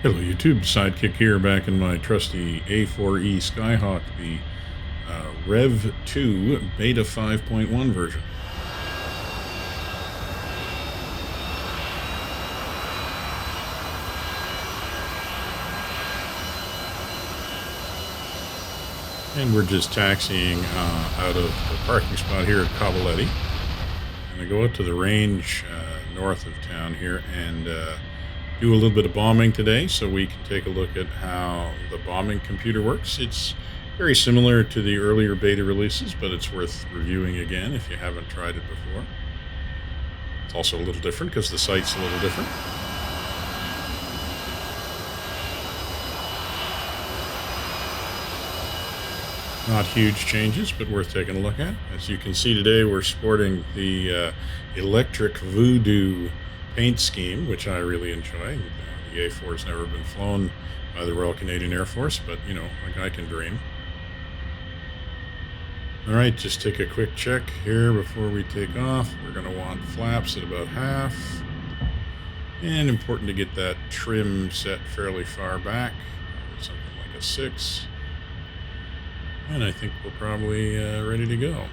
Hello YouTube, Sidekick here, back in my trusty A-4E Skyhawk, the Rev 2 Beta 5.1 version. And we're just taxiing out of the parking spot here at Cavaletti. I'm going to go out to the range north of town here and do a little bit of bombing today, so we can take a look at how the bombing computer works. It's very similar to the earlier beta releases, but it's worth reviewing again if you haven't tried it before. It's also a little different because the site's a little different. Not huge changes, but worth taking a look at. As you can see today, we're sporting the Electric Voodoo paint scheme, which I really enjoy. The A4 has never been flown by the Royal Canadian Air Force, but you know, a guy can dream. All right, just take a quick check here before we take off. We're going to want flaps at about half, and important to get that trim set fairly far back, something like a 6. And I think we're probably ready to go.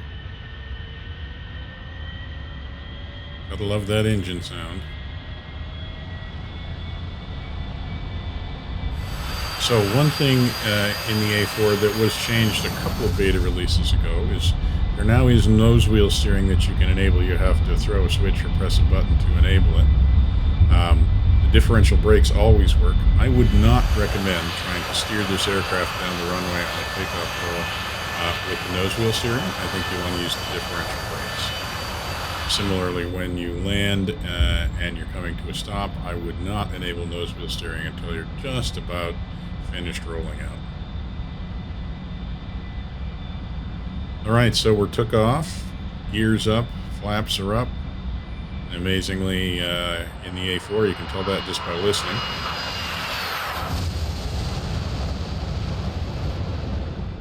Gotta love that engine sound. So one thing in the A4 that was changed a couple of beta releases ago is there now is nose wheel steering that you can enable. You have to throw a switch or press a button to enable it. The differential brakes always work. I would not recommend trying to steer this aircraft down the runway on a takeoff roll with the nose wheel steering. I think you want to use the differential brakes. Similarly, when you land and you're coming to a stop, I would not enable nose wheel steering until you're just about finished rolling out. All right, so we're took off, gears up, flaps are up. Amazingly, in the A4, you can tell that just by listening.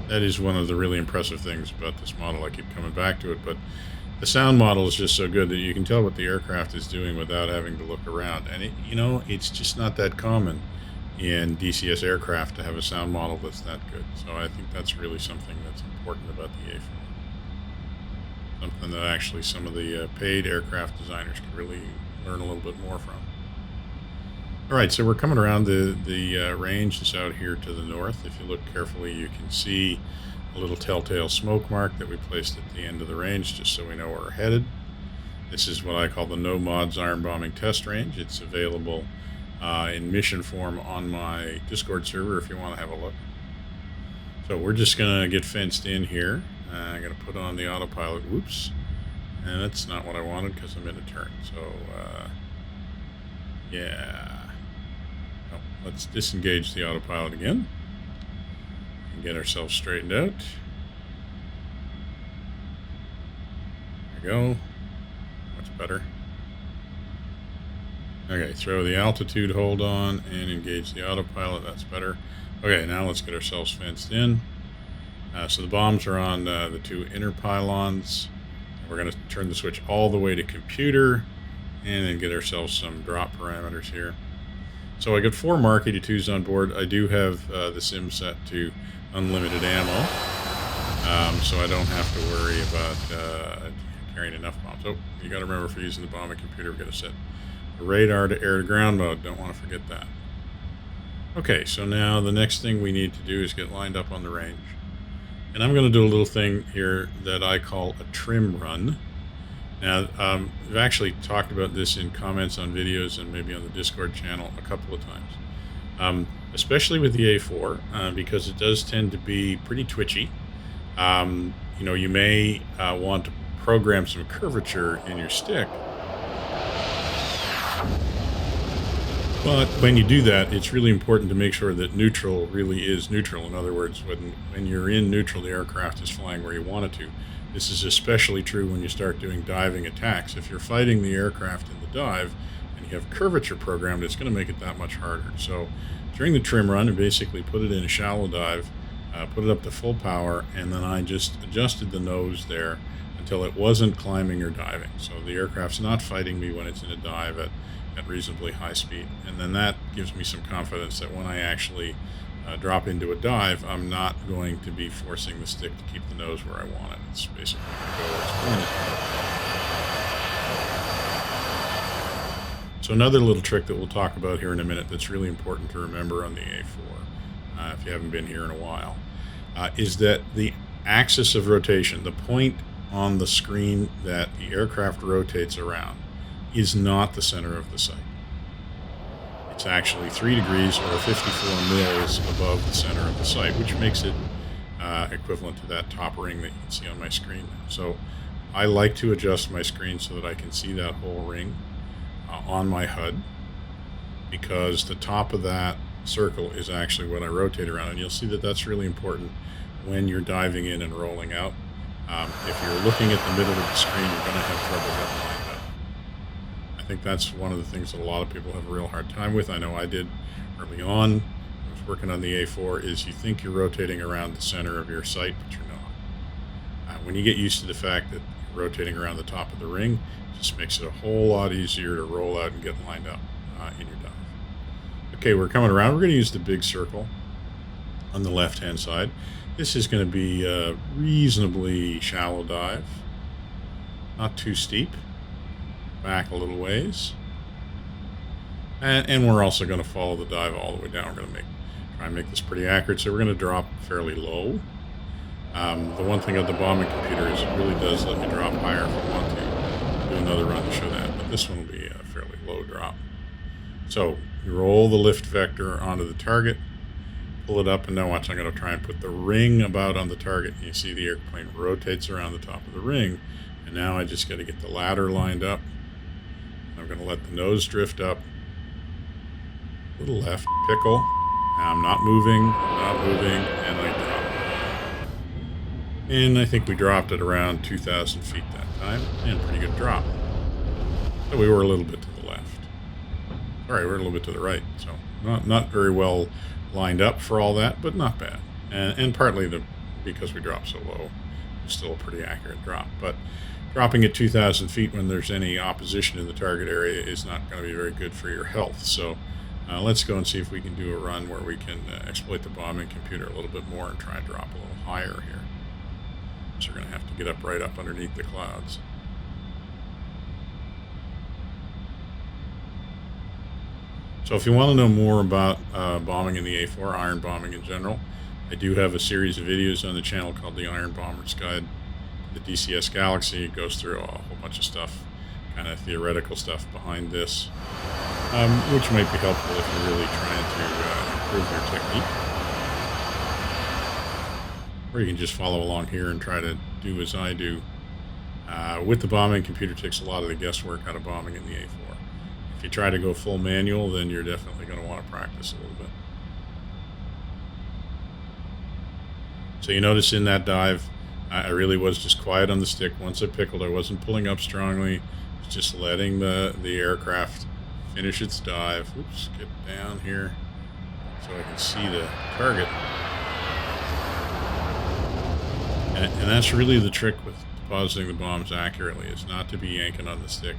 That is one of the really impressive things about this model. I keep coming back to it, but the sound model is just so good that you can tell what the aircraft is doing without having to look around. And it's just not that common in DCS aircraft to have a sound model that's that good. So I think that's really something that's important about the A4. Something that actually some of the paid aircraft designers could really learn a little bit more from. All right, so we're coming around the range that's out here to the north. If you look carefully, you can see a little telltale smoke mark that we placed at the end of the range just so we know where we're headed. This is what I call the No Mods Iron Bombing Test Range. It's available in mission form on my Discord server if you want to have a look. So we're just going to get fenced in here. I'm going to put on the autopilot. Whoops. And that's not what I wanted because I'm in a turn. So, yeah. Oh, let's disengage the autopilot again and get ourselves straightened out. There we go. Much better. Okay, throw the altitude hold on and engage the autopilot. That's better. Okay, now let's get ourselves fenced in. So the bombs are on the two inner pylons. We're going to turn the switch all the way to computer and then get ourselves some drop parameters here. So I got 4 Mark 82s on board. I do have the sim set to unlimited ammo, so I don't have to worry about carrying enough bombs. Oh, you got to remember, for using the bombing computer, we've got to set the radar to air to ground mode. Don't want to forget that. Okay, so now the next thing we need to do is get lined up on the range. And I'm going to do a little thing here that I call a trim run. Now, we've actually talked about this in comments on videos and maybe on the Discord channel a couple of times. Especially with the A4, because it does tend to be pretty twitchy. You may want to program some curvature in your stick. But when you do that, it's really important to make sure that neutral really is neutral. In other words, when you're in neutral, the aircraft is flying where you want it to. This is especially true when you start doing diving attacks. If you're fighting the aircraft in the dive and you have curvature programmed, it's going to make it that much harder. So during the trim run, I basically put it in a shallow dive, put it up to full power, and then I just adjusted the nose there until it wasn't climbing or diving. So the aircraft's not fighting me when it's in a dive at at reasonably high speed. And then that gives me some confidence that when I actually drop into a dive, I'm not going to be forcing the stick to keep the nose where I want it. It's basically going to go where it's going. So another little trick that we'll talk about here in a minute that's really important to remember on the A4, if you haven't been here in a while, is that the axis of rotation, the point on the screen that the aircraft rotates around, is not the center of the sight. It's actually 3 degrees or 54 mils above the center of the sight, which makes it equivalent to that top ring that you can see on my screen now. So I like to adjust my screen so that I can see that whole ring on my HUD, because the top of that circle is actually what I rotate around, and you'll see that that's really important when you're diving in and rolling out. If you're looking at the middle of the screen, you're going to have trouble getting lined up. I think that's one of the things that a lot of people have a real hard time with. I know I did early on. I was working on the A4, is you think you're rotating around the center of your sight, but you're not. When you get used to the fact that you're rotating around the top of the ring, it just makes it a whole lot easier to roll out and get lined up in your dive. Okay, we're coming around. We're going to use the big circle on the left-hand side. This is going to be a reasonably shallow dive, not too steep. Back a little ways, and we're also going to follow the dive all the way down. We're going to try and make this pretty accurate, so we're going to drop fairly low. The one thing of the bombing computer is it really does let you drop higher if you want to. Do another run to show that, but this one will be a fairly low drop. So you roll the lift vector onto the target, pull it up, and now watch, I'm going to try and put the ring about on the target. And you see the airplane rotates around the top of the ring, and now I just got to get the ladder lined up. I'm going to let the nose drift up, a little left, pickle, and I'm not moving, and I drop. And I think we dropped at around 2,000 feet that time, and pretty good drop. So we were a little bit to the left. Sorry, we're a little bit to the right, so not very well lined up for all that, but not bad. And partly because we dropped so low, it's still a pretty accurate drop. But dropping at 2,000 feet when there's any opposition in the target area is not going to be very good for your health. So let's go and see if we can do a run where we can exploit the bombing computer a little bit more and try and drop a little higher here. So we're going to have to get up right up underneath the clouds. So if you want to know more about bombing in the A4, iron bombing in general, I do have a series of videos on the channel called the Iron Bomber's Guide to the DCS Galaxy. It goes through a whole bunch of stuff, kind of theoretical stuff behind this, which might be helpful if you're really trying to improve your technique. Or you can just follow along here and try to do as I do. With the bombing computer, takes a lot of the guesswork out of bombing in the A4. If you try to go full manual, then you're definitely going to want to practice a little bit. So you notice in that dive, I really was just quiet on the stick. Once I pickled, I wasn't pulling up strongly. I was just letting the aircraft finish its dive. Oops, get down here so I can see the target. And that's really the trick with depositing the bombs accurately, is not to be yanking on the stick.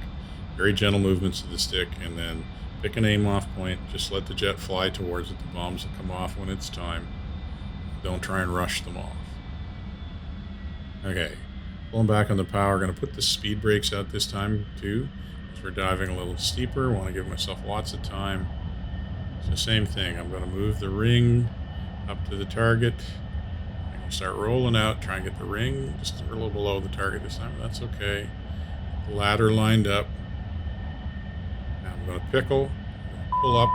Very gentle movements of the stick, and then pick an aim off point. Just let the jet fly towards it. The bombs will come off when it's time. Don't try and rush them off. Okay, pulling back on the power. Going to put the speed brakes out this time too, because we're diving a little steeper. Want to give myself lots of time. It's the same thing. I'm going to move the ring up to the target. I'm going to start rolling out, try and get the ring just a little below the target this time. That's okay. The ladder lined up. Now I'm going to pickle, pull up,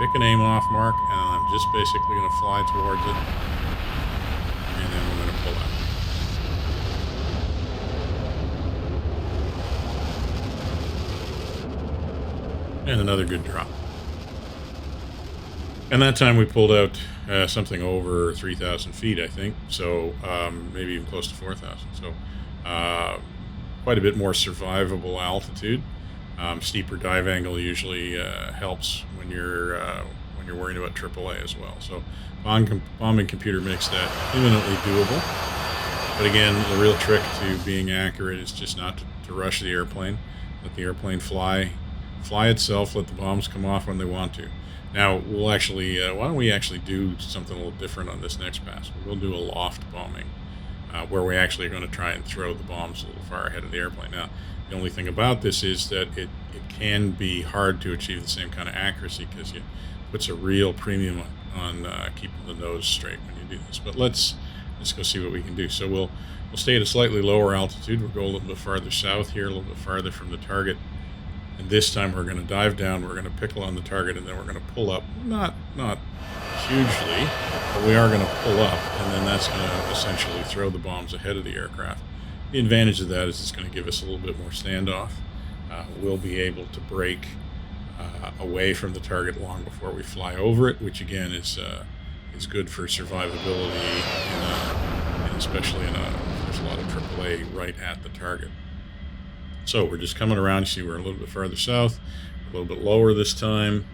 pick an aim off mark, and I'm just basically going to fly towards it. And then we're going to pull out. And another good drop. And that time we pulled out something over 3,000 feet, I think. So maybe even close to 4,000. So quite a bit more survivable altitude. Steeper dive angle usually helps when you're worried about AAA as well. So bombing computer makes that imminently doable. But again, the real trick to being accurate is just not to rush the airplane. Let the airplane fly fly itself, let the bombs come off when they want to. Now, we'll actually, why don't we actually do something a little different on this next pass? We'll do a loft bombing, where we actually are going to try and throw the bombs a little far ahead of the airplane. Now, the only thing about this is that it can be hard to achieve the same kind of accuracy because it puts a real premium on keeping the nose straight when you do this. But let's go see what we can do. So we'll stay at a slightly lower altitude. We'll go a little bit farther south here, a little bit farther from the target. And this time we're going to dive down, we're going to pickle on the target, and then we're going to pull up. Not hugely, but we are going to pull up, and then that's going to essentially throw the bombs ahead of the aircraft. The advantage of that is it's going to give us a little bit more standoff. We'll be able to break away from the target long before we fly over it, which again is good for survivability, and especially there's a lot of AAA right at the target. So we're just coming around. You see we're a little bit farther south, a little bit lower this time,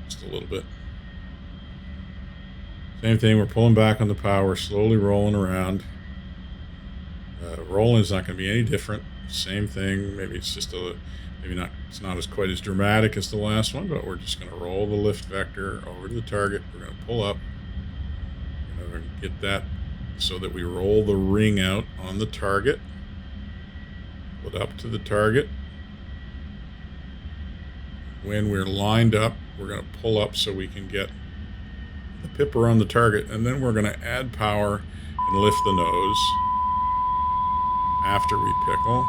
just a little bit. Same thing, we're pulling back on the power, slowly rolling around. Rolling is not going to be any different. Same thing. Maybe it's just it's not as quite as dramatic as the last one, but we're just going to roll the lift vector over to the target. We're going to pull up. We're going to get that so that we roll the ring out on the target. Put up to the target. When we're lined up, we're going to pull up so we can get the pipper on the target, and then we're going to add power and lift the nose after we pickle.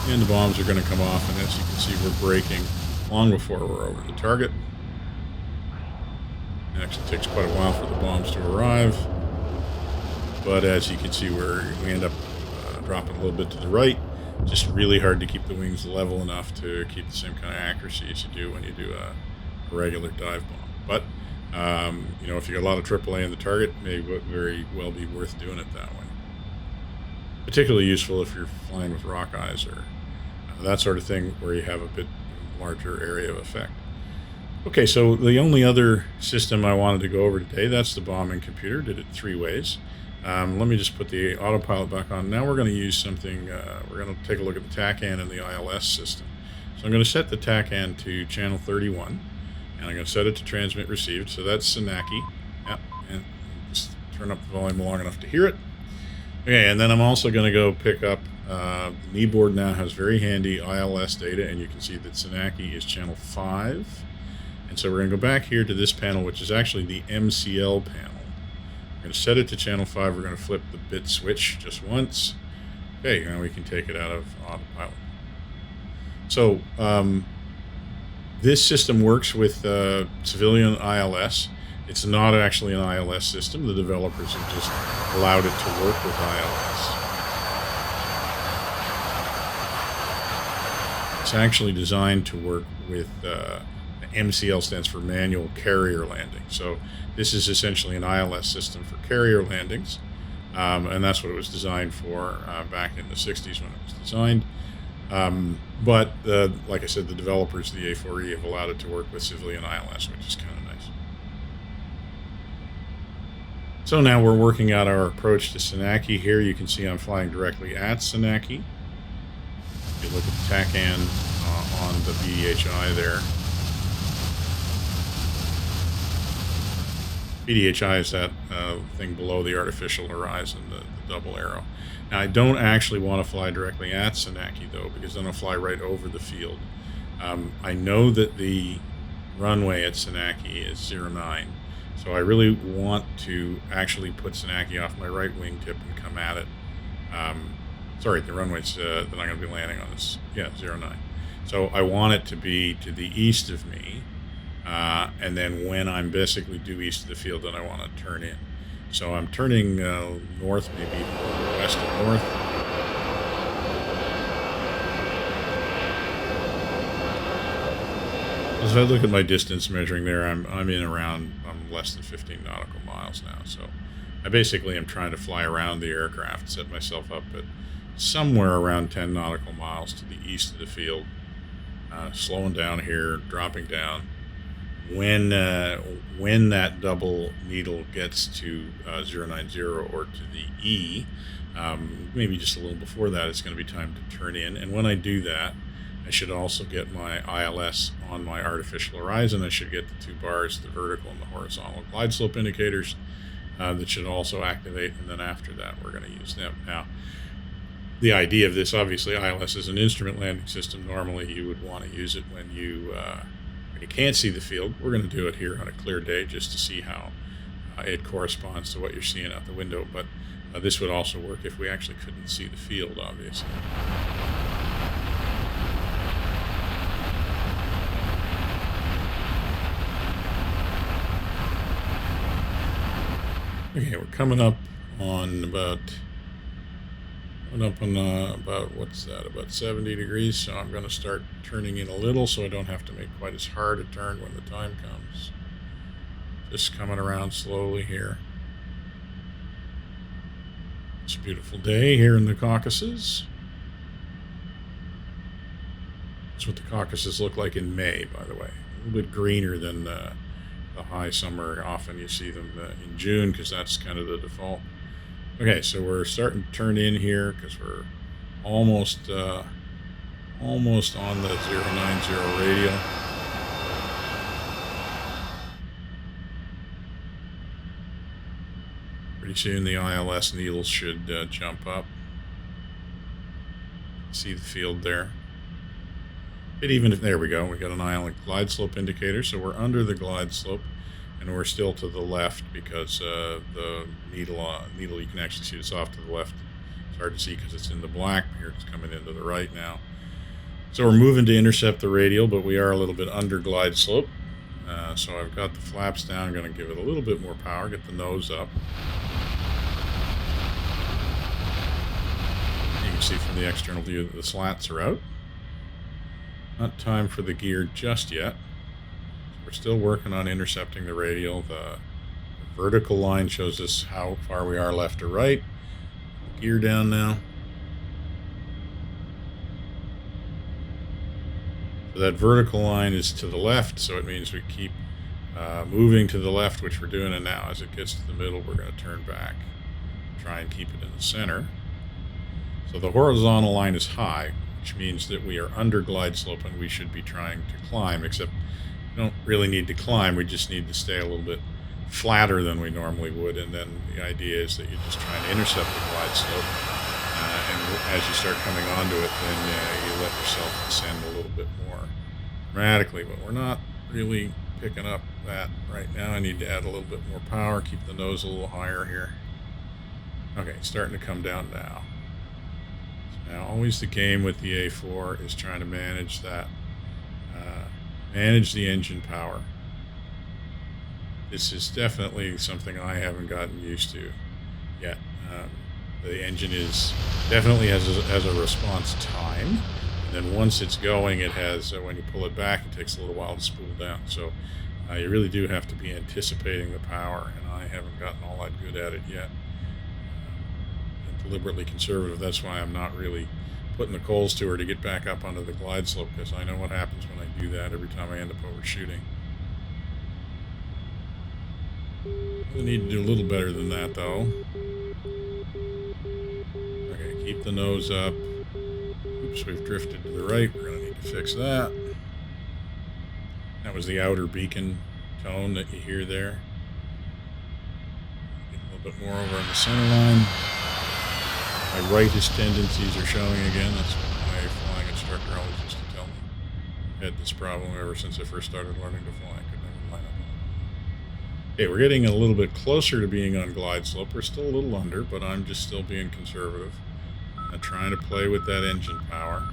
And the bombs are going to come off, and as you can see, we're braking long before we're over the target. It actually takes quite a while for the bombs to arrive, but as you can see, we end up dropping a little bit to the right. Just really hard to keep the wings level enough to keep the same kind of accuracy as you do when you do a regular dive bomb. But if you got a lot of AAA in the target, it may very well be worth doing it that way. Particularly useful if you're flying with rock eyes or that sort of thing, where you have a bit larger area of effect. Okay, so the only other system I wanted to go over today, that's the bombing computer. Did it 3 ways. Let me just put the autopilot back on. Now we're going to use something, we're going to take a look at the TACAN and the ILS system. So I'm going to set the TACAN to channel 31, and I'm going to set it to transmit received. So that's Senaki. Yep, and just turn up the volume long enough to hear it. Okay, and then I'm also going to go pick up, the kneeboard now has very handy ILS data, and you can see that Senaki is channel 5. And so we're going to go back here to this panel, which is actually the MCL panel. We're going to set it to channel 5. We're going to flip the bit switch just once. Okay, now we can take it out of autopilot. So this system works with civilian ILS. It's not actually an ILS system. The developers have just allowed it to work with ILS. It's actually designed to work with MCL stands for manual carrier landing. So this is essentially an ILS system for carrier landings, and that's what it was designed for back in the 60s when it was designed. But like I said, the developers, the A-4E, have allowed it to work with civilian ILS, which is kind of nice. So now we're working out our approach to Senaki. Here you can see I'm flying directly at Senaki. If you look at the TACAN on the BDHI there. BDHI is that thing below the artificial horizon, the double arrow. Now, I don't actually want to fly directly at Senaki, though, because then I'll fly right over the field. I know that the runway at Senaki is 09, so I really want to actually put Senaki off my right wingtip and come at it. Sorry, the runway's that I'm going to be landing on is, 09. So I want it to be to the east of me. And then when I'm basically due east of the field, then I want to turn in. So I'm turning north, maybe west of north. As I look at my distance measuring there, I'm less than 15 nautical miles now. So I basically am trying to fly around the aircraft, set myself up at somewhere around 10 nautical miles to the east of the field, slowing down here, dropping down. When that double needle gets to 090 or to the E, maybe just a little before that, it's going to be time to turn in. And when I do that, I should also get my ILS on my artificial horizon. I should get the 2 bars, the vertical and the horizontal glide slope indicators that should also activate. And then after that, we're going to use them. Now, the idea of this, obviously, ILS is an instrument landing system. Normally, you would want to use it when you can't see the field. We're going to do it here on a clear day just to see how it corresponds to what you're seeing out the window. But this would also work if we actually couldn't see the field, obviously. Okay, we're coming up on about what's that, about 70 degrees, so I'm going to start turning in a little so I don't have to make quite as hard a turn when the time comes. Just coming around slowly here. It's a beautiful day here in the Caucasus. That's what the Caucasus look like in May, by the way. A little bit greener than the high summer. Often you see them in June because that's kind of the default. Okay, so we're starting to turn in here because we're almost on the 090 radial. Pretty soon the ILS needles should jump up. See the field there. But even if, there we go, we got an island glide slope indicator, so we're under the glide slope, and we're still to the left because the needle you can actually see it's off to the left. It's hard to see because it's in the black. Here it's coming into the right now. So we're moving to intercept the radial, but we are a little bit under glide slope. So I've got the flaps down. I'm going to give it a little bit more power, get the nose up. You can see from the external view that the slats are out. Not time for the gear just yet. So we're still working on intercepting the radial. The vertical line shows us how far we are left or right. Gear down now. So that vertical line is to the left, so it means we keep moving to the left, which we're doing, and now as it gets to the middle, we're going to turn back, try and keep it in the center. So the horizontal line is high, which means that we are under glide slope and we should be trying to climb, except we don't really need to climb, we just need to stay a little bit flatter than we normally would, and then the idea is that you're just trying to intercept the glide slope, and as you start coming onto it, then you let yourself descend a little bit more dramatically, but we're not really picking up that right now. I need to add a little bit more power, keep the nose a little higher here. Okay, it's starting to come down now. Now, always the game with the A4 is trying to manage that, manage the engine power. This is definitely something I haven't gotten used to yet. The engine definitely has a response time, and then once it's going, it has, when you pull it back, it takes a little while to spool down. So you really do have to be anticipating the power, and I haven't gotten all that good at it yet. Deliberately conservative. That's why I'm not really putting the coals to her to get back up onto the glide slope, because I know what happens when I do that every time I end up overshooting. I need to do a little better than that, though. Okay, keep the nose up. Oops, we've drifted to the right. We're going to need to fix that. That was the outer beacon tone that you hear there. Get a little bit more over on the center line. My rightist tendencies are showing again. That's what my flying instructor always used to tell me. I had this problem ever since I first started learning to fly. I could never line up. Okay, we're getting a little bit closer to being on glide slope. We're still a little under, but I'm just still being conservative. I'm trying to play with that engine power.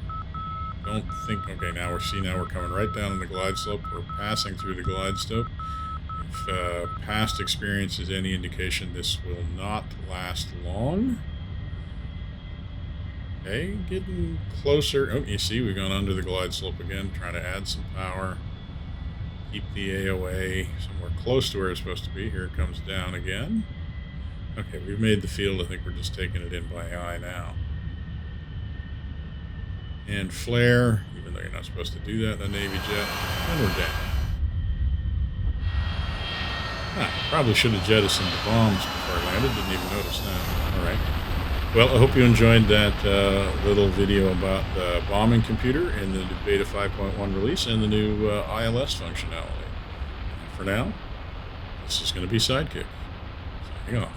Don't think, okay, now we're coming right down on the glide slope. We're passing through the glide slope. If past experience is any indication, this will not last long. Okay, getting closer. Oh, you see, we've gone under the glide slope again, trying to add some power. Keep the AOA somewhere close to where it's supposed to be. Here it comes down again. Okay, we've made the field. I think we're just taking it in by eye now. And flare, even though you're not supposed to do that in a Navy jet. And we're down. Probably should have jettisoned the bombs before I landed. Didn't even notice that. All right. Well, I hope you enjoyed that little video about the bombing computer in the Beta 5.1 release and the new ILS functionality. And for now, this is going to be Sidekick, signing off.